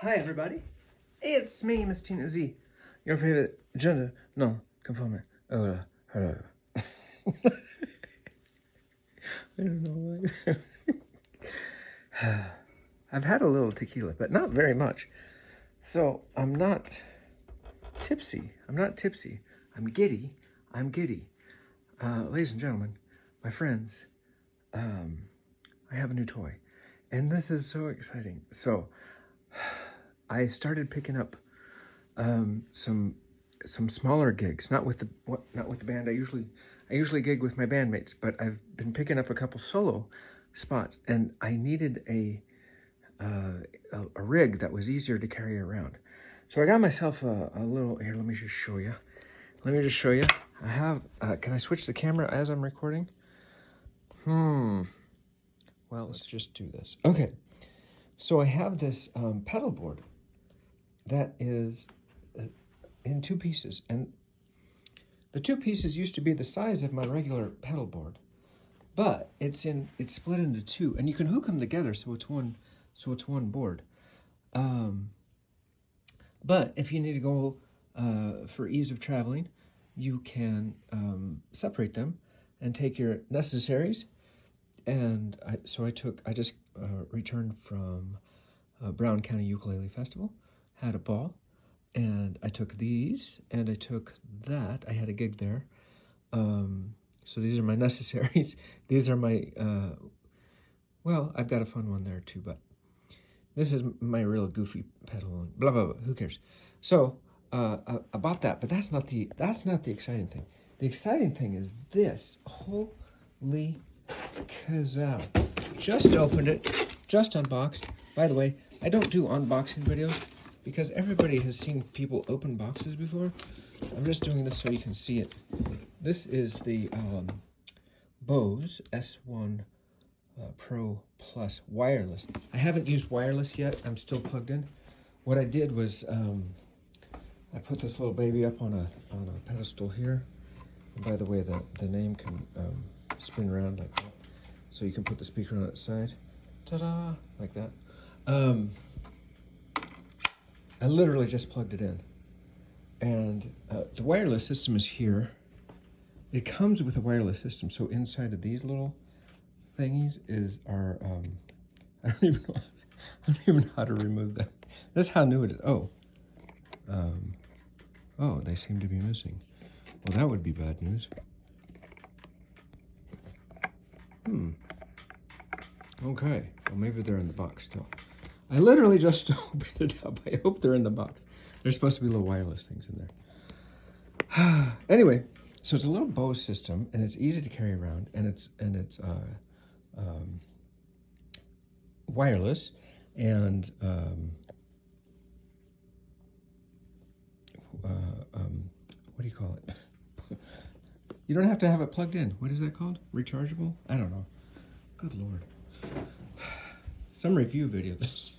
Hi everybody, it's me, Miss Tina Z, your favorite gender non-conforming. Hello. I don't know why. I've had a little tequila, but not very much. So I'm not tipsy. I'm giddy. Ladies and gentlemen, my friends, I have a new toy, and this is so exciting. So I started picking up some smaller gigs, not with the band. I usually gig with my bandmates, but I've been picking up a couple solo spots, and I needed a rig that was easier to carry around. So I got myself a little. Here, let me just show you. I have. Can I switch the camera as I'm recording? Well, let's just do this. Okay. So I have this pedal board that is in two pieces, and the two pieces used to be the size of my regular pedal board, but it's split into two, and you can hook them together so it's one board. But if you need to go for ease of traveling, you can separate them and take your necessaries. And I just returned from Brown County Ukulele Festival, had a ball, and I took these, and I took that. I had a gig there. So these are my necessaries. These are my, well, I've got a fun one there too, but this is my real goofy pedal, and blah, blah, blah, who cares? So I bought that, but that's not the exciting thing. The exciting thing is this. Holy kazoo. Just opened it, just unboxed. By the way, I don't do unboxing videos because everybody has seen people open boxes before. I'm just doing this so you can see it. This is the Bose S1 Pro Plus wireless. I haven't used wireless yet. I'm still plugged in. What I did was I put this little baby up on a pedestal here. And by the way, the name can spin around like that. So you can put the speaker on its side. Ta-da! Like that. I literally just plugged it in. And the wireless system is here. It comes with a wireless system. So inside of these little thingies are I don't even know how to remove them. That's how new it is. Oh, they seem to be missing. Well, that would be bad news. Okay. Well, maybe they're in the box still. I literally just opened it up. I hope they're in the box. There's supposed to be little wireless things in there. Anyway, so it's a little Bose system, and it's easy to carry around, and it's wireless, and what do you call it? You don't have to have it plugged in. What is that called? Rechargeable? I don't know. Good Lord. Some review video this.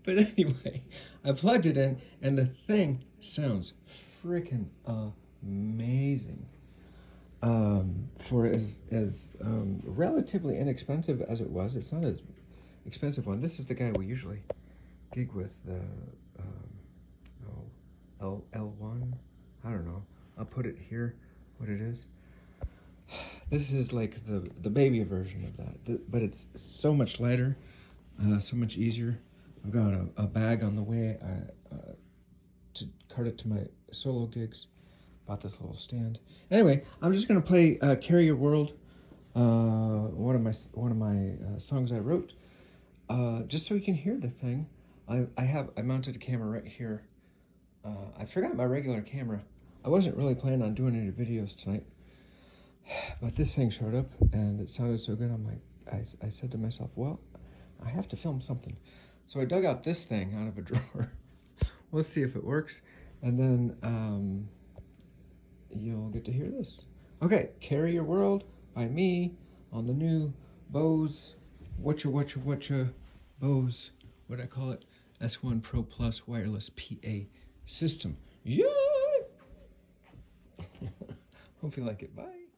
But anyway, I plugged it in, and the thing sounds freaking amazing. For as relatively inexpensive as it was, it's not an expensive one. This is the guy we usually gig with, the L1. I don't know. I'll put it here, what it is. This is like the baby version of that, but it's so much lighter, so much easier. I've got a bag on the way to cart it to my solo gigs. Bought this little stand. Anyway, I'm just gonna play "Carry Your World," one of my songs I wrote, just so you can hear the thing. I mounted a camera right here. I forgot my regular camera. I wasn't really planning on doing any videos tonight, but this thing showed up and it sounded so good. I'm like, I said to myself, well, I have to film something. So I dug out this thing out of a drawer. We'll see if it works, and then you'll get to hear this. Okay, "Carry Your World" by me on the new Bose, Bose, what I call it, S1 Pro Plus wireless PA system. Yeah! Hope you like it. Bye.